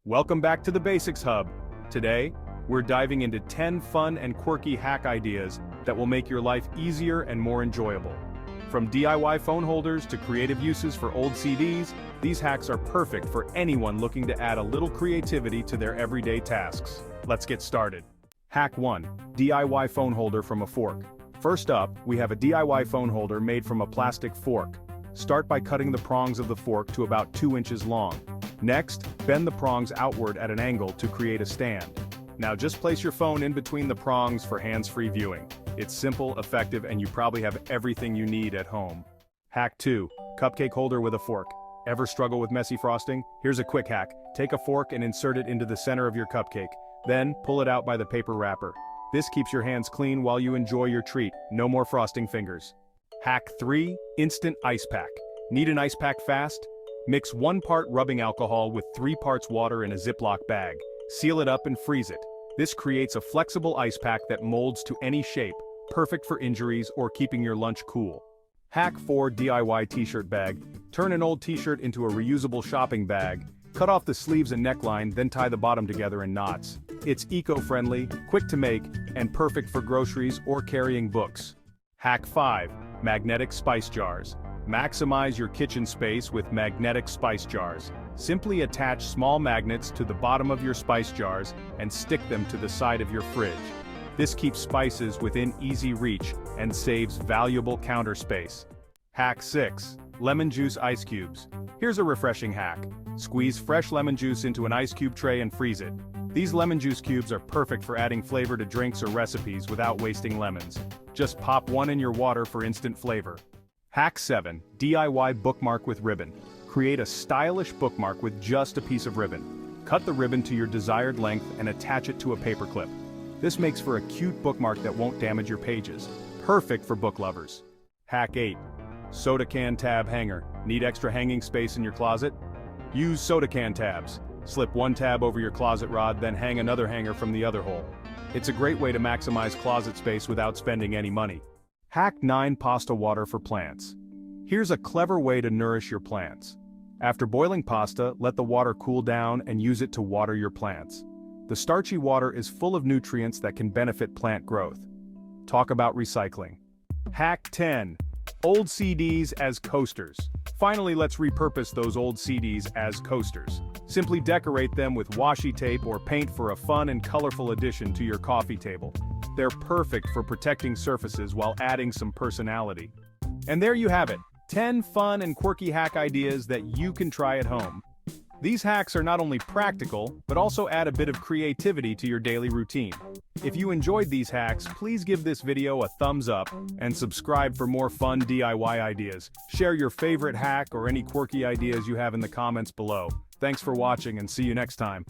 Welcome back to the Basics Hub. Today, we're diving into 10 fun and quirky hack ideas that will make your life easier and more enjoyable. From DIY phone holders to creative uses for old CDs, these hacks are perfect for anyone looking to add a little creativity to their everyday tasks. Let's get started. Hack 1. DIY phone holder from a fork. First up, we have a DIY phone holder made from a plastic fork. Start by cutting the prongs of the fork to about 2 inches long. Next, bend the prongs outward at an angle to create a stand. Now just place your phone in between the prongs for hands-free viewing. It's simple, effective, and you probably have everything you need at home. Hack 2. Cupcake holder with a fork. Ever struggle with messy frosting? Here's a quick hack. Take a fork and insert it into the center of your cupcake. Then, pull it out by the paper wrapper. This keeps your hands clean while you enjoy your treat. No more frosting fingers. Hack 3. Instant ice pack. Need an ice pack fast? Mix 1 part rubbing alcohol with 3 parts water in a Ziploc bag. Seal it up and freeze it. This creates a flexible ice pack that molds to any shape, perfect for injuries or keeping your lunch cool. Hack 4. DIY T-shirt bag. Turn an old t-shirt into a reusable shopping bag. Cut off the sleeves and neckline, then tie the bottom together in knots. It's eco-friendly, quick to make, and perfect for groceries or carrying books. Hack 5. Magnetic spice jars. Maximize your kitchen space with magnetic spice jars. Simply attach small magnets to the bottom of your spice jars and stick them to the side of your fridge. This keeps spices within easy reach and saves valuable counter space. Hack 6. Lemon juice ice cubes. Here's a refreshing hack. Squeeze fresh lemon juice into an ice cube tray and freeze it. These lemon juice cubes are perfect for adding flavor to drinks or recipes without wasting lemons. Just pop one in your water for instant flavor. Hack 7. DIY bookmark with ribbon. Create a stylish bookmark with just a piece of ribbon. Cut the ribbon to your desired length and attach it to a paper clip. This makes for a cute bookmark that won't damage your pages. Perfect for book lovers. Hack 8. Soda can tab hanger. Need extra hanging space in your closet? Use soda can tabs. Slip 1 tab over your closet rod, then hang another hanger from the other hole. It's a great way to maximize closet space without spending any money. Hack 9. Pasta water for plants. Here's a clever way to nourish your plants. After boiling pasta, let the water cool down and use it to water your plants. The starchy water is full of nutrients that can benefit plant growth. Talk about recycling. Hack 10. Old CDs as coasters. Finally, let's repurpose those old CDs as coasters. Simply decorate them with washi tape or paint for a fun and colorful addition to your coffee table. They're perfect for protecting surfaces while adding some personality. And there you have it, 10 fun and quirky hack ideas that you can try at home. These hacks are not only practical, but also add a bit of creativity to your daily routine. If you enjoyed these hacks, please give this video a thumbs up and subscribe for more fun DIY ideas. Share your favorite hack or any quirky ideas you have in the comments below. Thanks for watching and see you next time.